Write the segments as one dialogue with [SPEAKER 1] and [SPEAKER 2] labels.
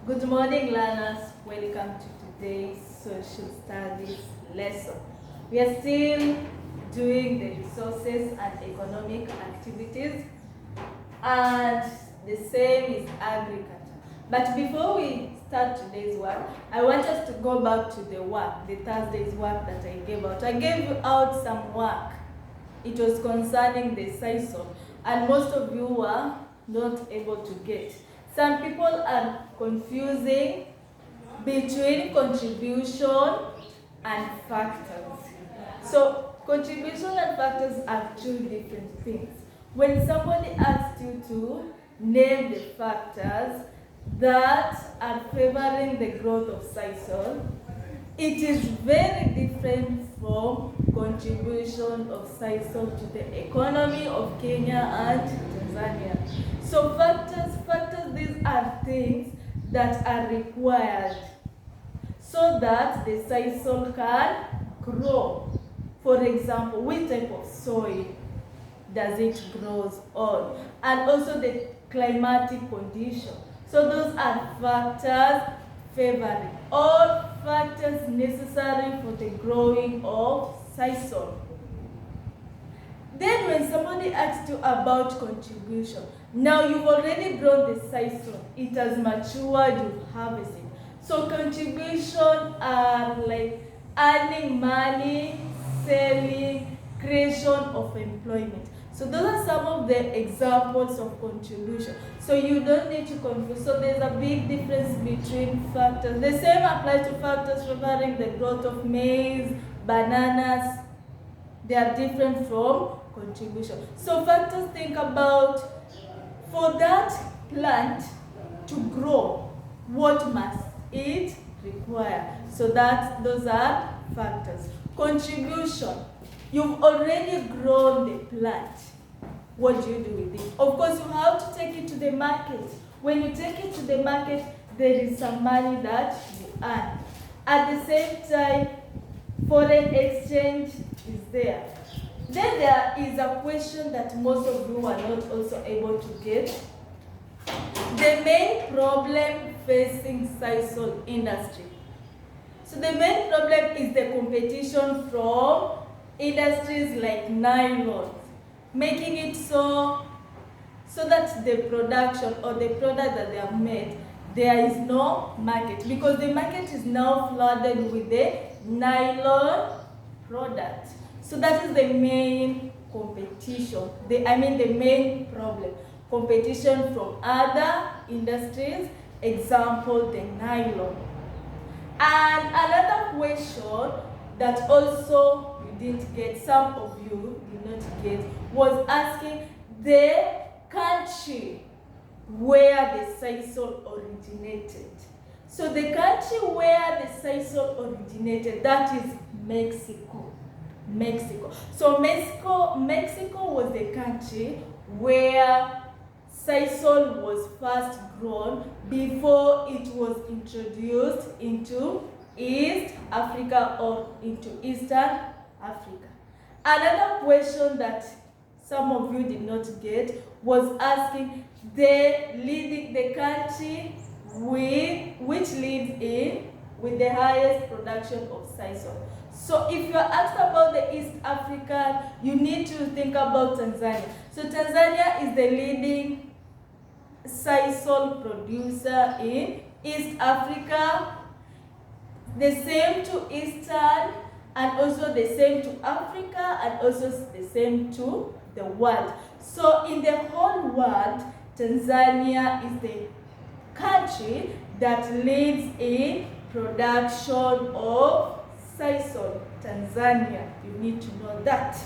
[SPEAKER 1] Good morning, learners. Welcome to today's social studies lesson. We are still doing the resources and economic activities, and the same is agriculture. But before we start today's work, I want us to go back to the work, the Thursday's work that I gave out. I gave out some work. It was concerning the sisal, and most of you were not able to get. Some people are confusing between contribution and factors. So contribution and factors are two different things. When somebody asks you to name the factors that are favoring the growth of sisal, it is very different from contribution of sisal to the economy of Kenya and Tanzania. So factors, these are things that are required so that the sisal can grow. For example, which type of soil does it grow on? And also the climatic condition. So those are factors favoring. All factors necessary for the growing of sisal. Then when somebody asks you about contribution, now you've already grown the sisal, it has matured, you harvest it. So contribution are like earning money, selling, creation of employment. So those are some of the examples of contribution. So you don't need to confuse. So there's a big difference between factors. The same applies to factors favoring the growth of maize, bananas. They are different from contribution. So factors, think about, for that plant to grow, what must it require? So those are factors. Contribution, you've already grown the plant. What do you do with it? Of course, you have to take it to the market. When you take it to the market, there is some money that you earn. At the same time, foreign exchange is there. Then there is a question that most of you are not also able to get. The main problem facing sisal industry. So the main problem is the competition from industries like nylon, making it so that the production or the product that they have made, there is no market, because the market is now flooded with the nylon product. So that is the main competition, the main problem. Competition from other industries, example, the nylon. And another question that also you didn't get, some of you did not get, was asking the country where the sisal originated. So the country where the sisal originated, that is Mexico. So Mexico was the country where sisal was first grown before it was introduced into East Africa or into Eastern Africa. Another question that some of you did not get was asking the country which leads in with the highest production of sisal. So if you are asked about the East Africa, you need to think about Tanzania. So Tanzania is the leading sisal producer in East Africa, the same to Eastern, and also the same to Africa, and also the same to the world. So in the whole world, Tanzania is the country that leads in production of sisal. Tanzania, you need to know that.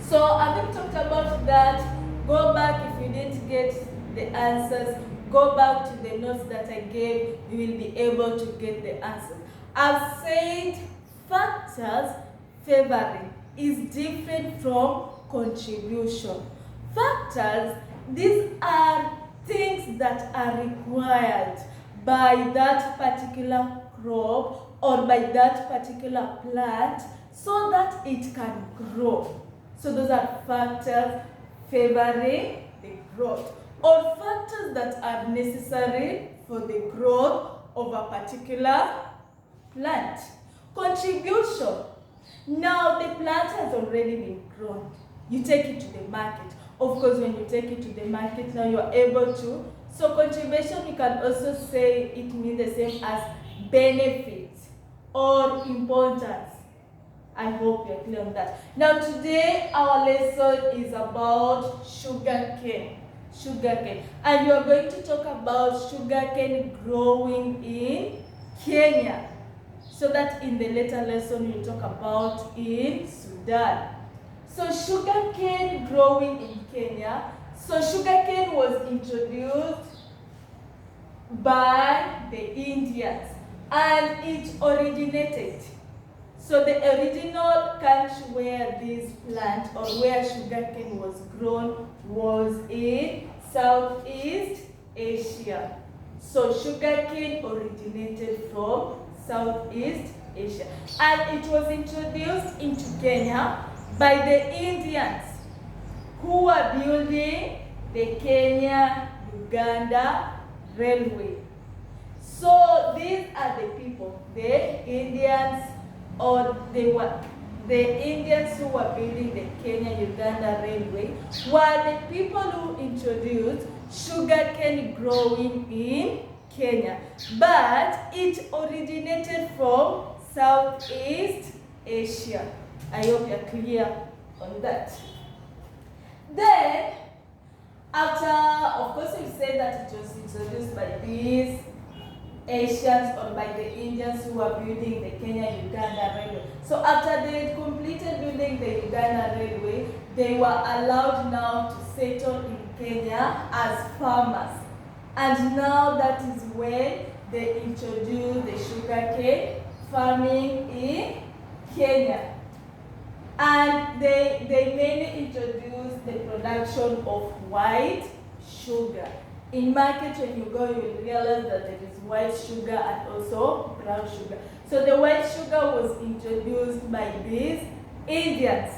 [SPEAKER 1] So having talked about that, go back if you didn't get the answers, go back to the notes that I gave, you will be able to get the answers. I've said factors favoring is different from contribution. Factors, these are things that are required by that particular crop or by that particular plant so that it can grow. So those are factors favoring the growth. or factors that are necessary for the growth of a particular plant. Contribution. Now the plant has already been grown. You take it to the market. Of course, when you take it to the market, now you are able to. So contribution, you can also say it means the same as benefit or importance. I hope you're clear on that. Now today our lesson is about sugarcane. Sugarcane. And we are going to talk about sugarcane growing in Kenya. So that in the later lesson we'll talk about in Sudan. So sugarcane growing in Kenya. So sugarcane was introduced by the Indians and it originated. So the original country where this plant or where sugarcane was grown was in Southeast Asia. So sugarcane originated from Southeast Asia and it was introduced into Kenya by the Indians who were building the Kenya-Uganda Railway. So these are the people, the Indians, or they were the Indians who were building the Kenya-Uganda Railway were the people who introduced sugarcane growing in Kenya. But it originated from Southeast Asia. I hope you're clear on that. Then, after, of course, we said that it was introduced by these Asians or by the Indians who were building the Kenya-Uganda Railway. So after they completed building the Uganda Railway, they were allowed now to settle in Kenya as farmers. And now that is when they introduced the sugarcane farming in Kenya. And they mainly introduced the production of white sugar. In market, when you go, you will realize that there is white sugar and also brown sugar. So the white sugar was introduced by these Indians,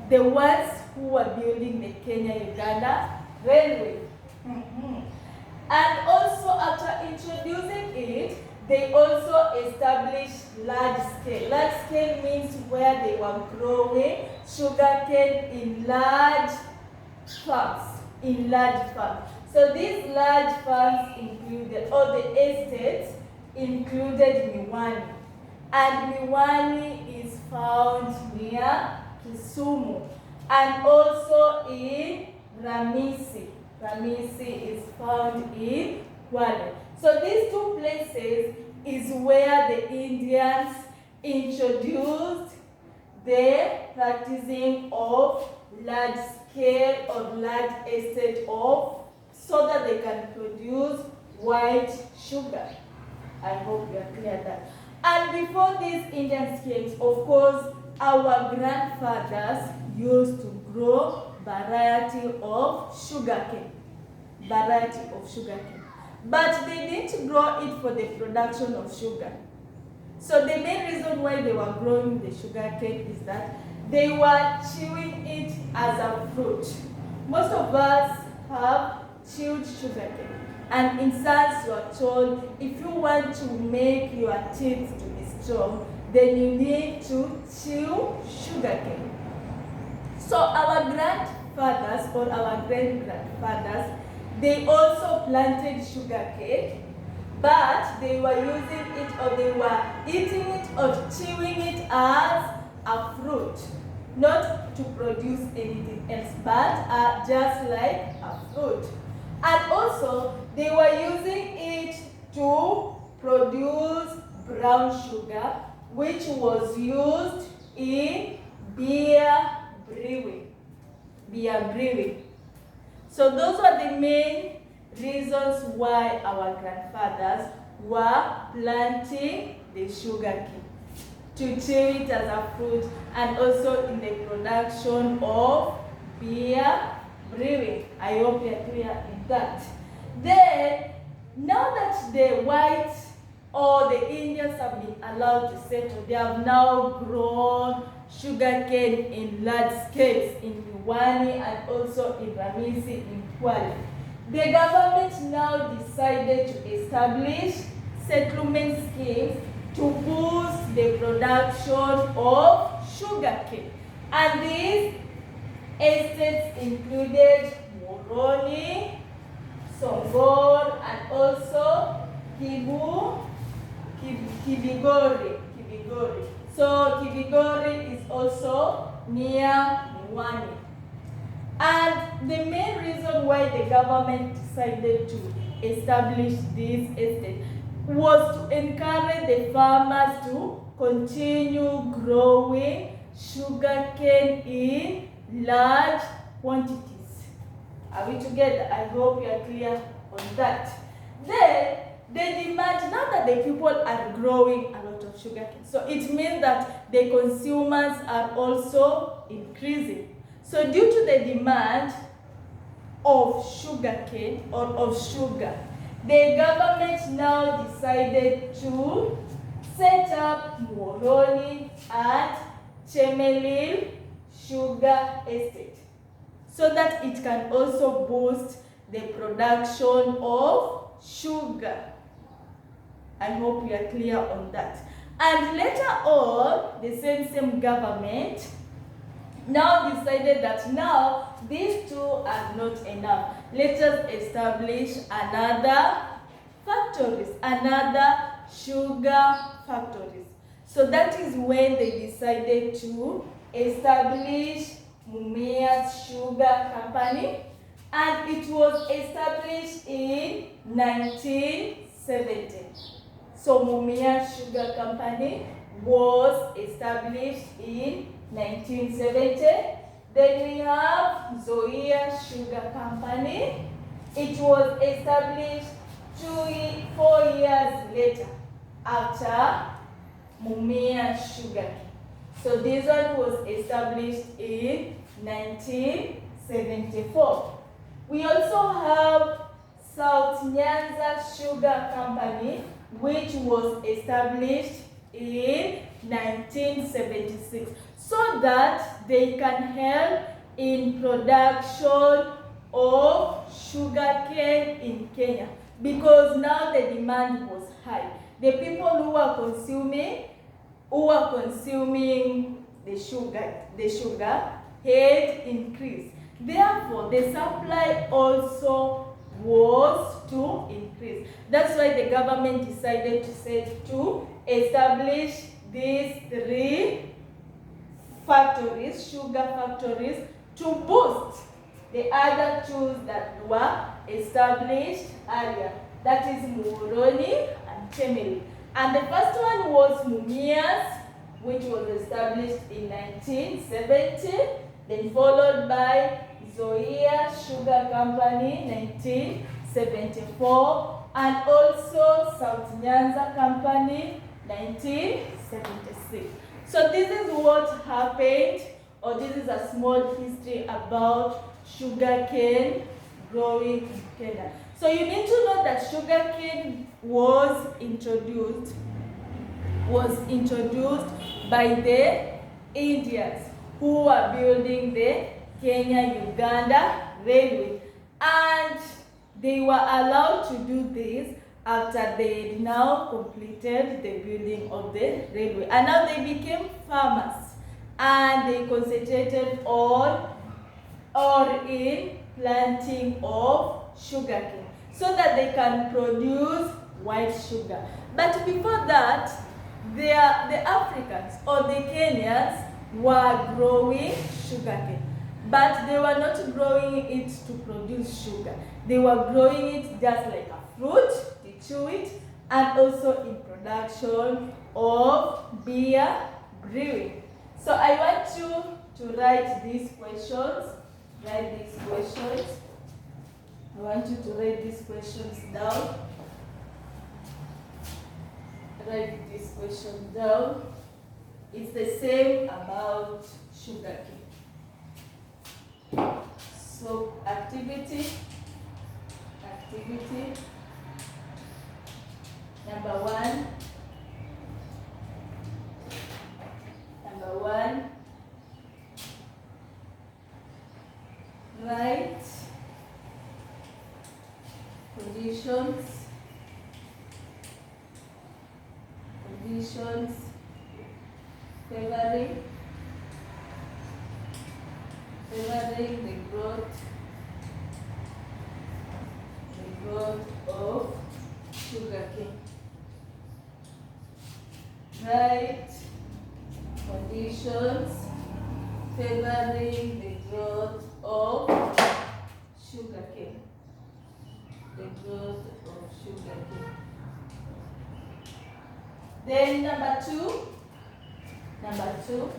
[SPEAKER 1] the ones who were building the Kenya-Uganda Railway. And also after introducing it, they also established large scale. Large scale means where they were growing sugarcane in large farms. So these large farms included, or the estates included Miwani. And Miwani is found near Kisumu. And also in Ramisi. Ramisi is found in Kwale. So these two places is where the Indians introduced the practicing of large scale or large estate of so that they can produce white sugar. I hope you are clear that. And before these Indians came, of course, our grandfathers used to grow variety of sugarcane. But they didn't grow it for the production of sugar. So the main reason why they were growing the sugarcane is that they were chewing it as a fruit. Most of us have chewed sugarcane. And in science you are told if you want to make your teeth to be strong, then you need to chew sugarcane. So our grandfathers or our great-grandfathers, they also planted sugarcane, but they were using it or they were eating it or chewing it as a fruit, not to produce anything else, but just like a fruit. And also, they were using it to produce brown sugar, which was used in beer brewing. So those were the main reasons why our grandfathers were planting the sugarcane, to chew it as a fruit and also in the production of beer brewing. I hope you are clear in that. Then, now that the whites or the Indians have been allowed to settle, they have now grown sugarcane in large scales in Miwani and also in Ramisi in Kwale. The government now decided to establish settlement schemes to boost the production of sugarcane. And these estates included Moroni, Songor, and also Kibigori. So Kibigori is also near Miwani. And the main reason why the government decided to establish this estate was to encourage the farmers to continue growing sugarcane in large quantities. Are we together? I hope you are clear on that. Then the demand, now that the people are growing a lot of sugarcane, so it means that the consumers are also increasing. So due to the demand of sugarcane or of sugar, the government now decided to set up Moroni and Chemelil sugar estate so that it can also boost the production of sugar. I hope you are clear on that. And later on, the same government now decided that now these two are not enough. Let us establish another sugar factories. So that is when they decided to establish Mumias Sugar Company, and it was established in 1970. So Mumias Sugar Company was established in 1970. Then we have Zoia Sugar Company. It was established 4 years later after Mumia Sugar. So this one was established in 1974. We also have South Nyanza Sugar Company, which was established in 1976, so that they can help in production of sugarcane in Kenya, because now the demand was high. The people who are consuming the sugar had increased. Therefore, the supply also was to increase. That's why the government decided to establish these 3 factories, sugar factories, to boost the other 2 that were established earlier. That is Moroni and Chemeli. And the first one was Mumias, which was established in 1970, then followed by Zoia Sugar Company, 1974, and also South Nyanza Company, 1976. So this is what happened, or this is a small history about sugarcane growing in Kenya. So you need to know that sugarcane was introduced by the Indians who were building the Kenya-Uganda Railway, and they were allowed to do this after they now completed the building of the railway. And now they became farmers, and they concentrated on or in planting of sugarcane so that they can produce white sugar. But before that, the Africans or the Kenyans were growing sugarcane, but they were not growing it to produce sugar. They were growing it just like a fruit, to chew it, and also in production of beer brewing. So I want you to write these questions. I want you to write these questions down. Write these questions down. It's the same about sugarcane. So activity. Number one. conditions favoring the growth of sugarcane. Right? Conditions favoring the growth of sugarcane. Then number two. Number two.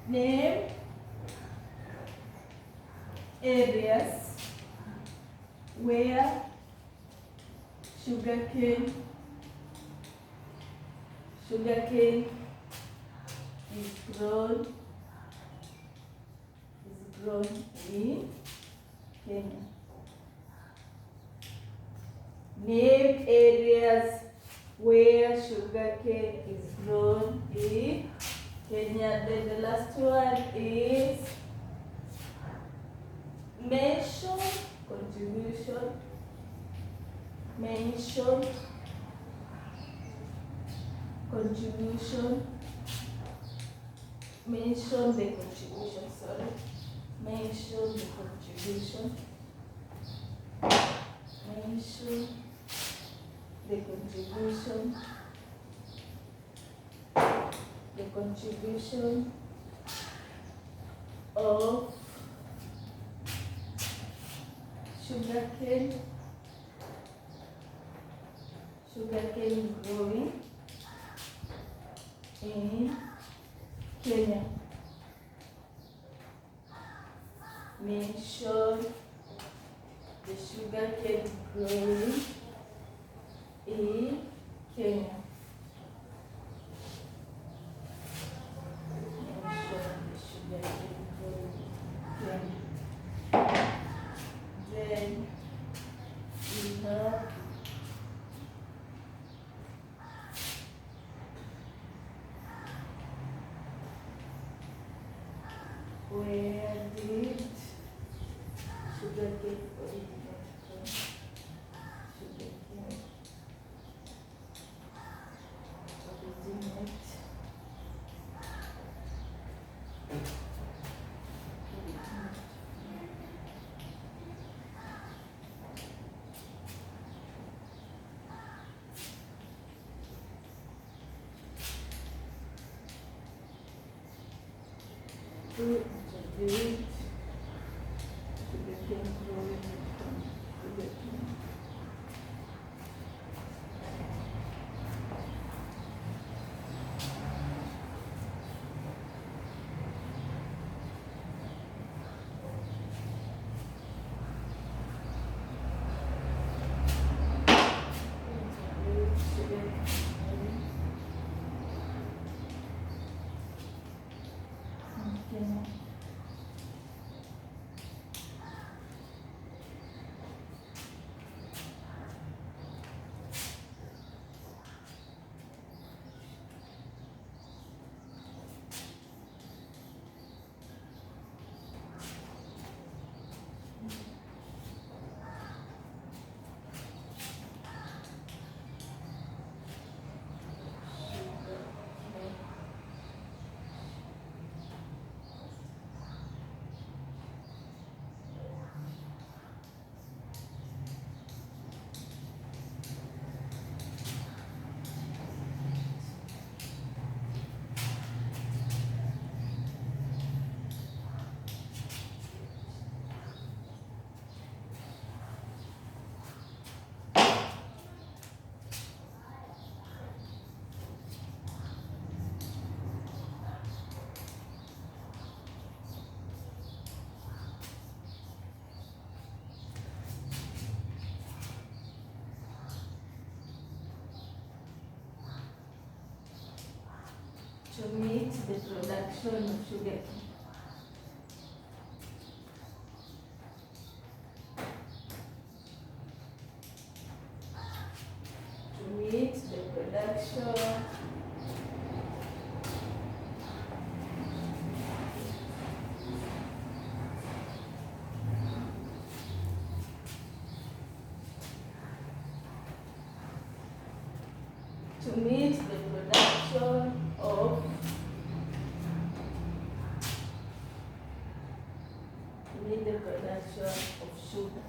[SPEAKER 1] Name areas where sugarcane is grown in Kenya. Name areas where sugarcane is grown in Kenya. Then the last one is mention contribution. Mention the contribution. Mention the contribution of sugarcane growing in Kenya. Mention the sugarcane growing in Kenya. Then we have where did sugarcane originate from? To introduce sugarcane growing from sugarcane. To meet the production of sugarcane. with the production of sugar.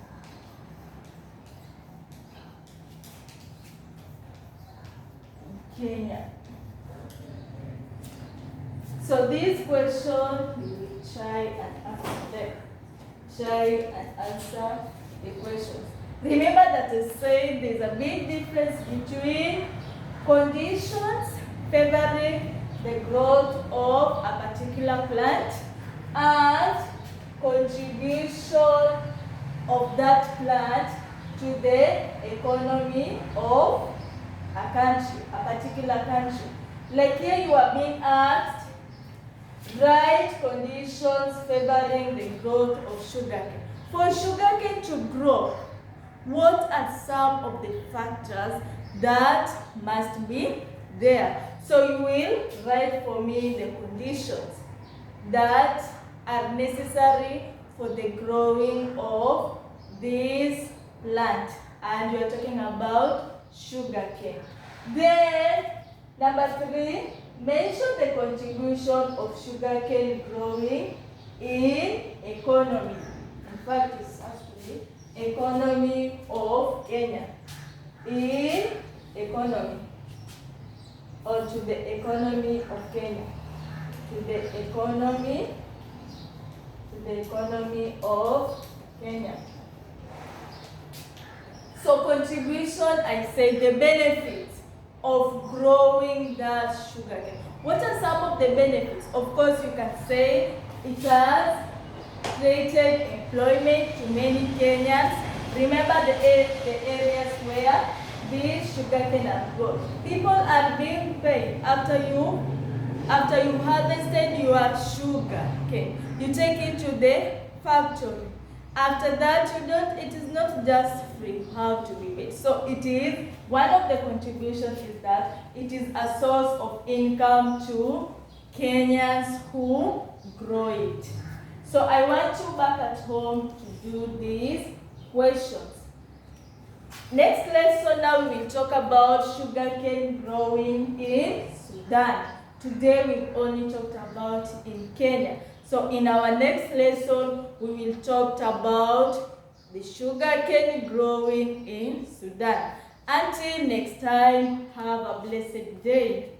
[SPEAKER 1] Kenya. So this question, we will try and answer them. Try and answer the questions. Remember that I said there's a big difference between conditions favoring the growth of a particular plant and contribution of that plant to the economy of a country, a particular country. Like here you are being asked, write conditions favoring the growth of sugarcane. For sugarcane to grow, what are some of the factors that must be there? So you will write for me the conditions that are necessary for the growing of this plant. And we are talking about sugarcane. Then, number 3, mention the contribution of sugarcane growing in economy. In fact, it's actually economy of Kenya. In economy, or to the economy of Kenya. To the economy of Kenya. So contribution, I say the benefits of growing that sugarcane. What are some of the benefits? Of course, you can say it has created employment to many Kenyans. Remember the areas where this sugarcane are grown. People are being paid after you harvested your sugar. Okay, you take it to the factory. After that, it is not just free, you have to be paid. So it is, one of the contributions is that it is a source of income to Kenyans who grow it. So I want you back at home to do these questions. Next lesson now we will talk about sugarcane growing in Sudan. Today we only talked about in Kenya. So in our next lesson, we will talk about the sugarcane growing in Sudan. Until next time, have a blessed day.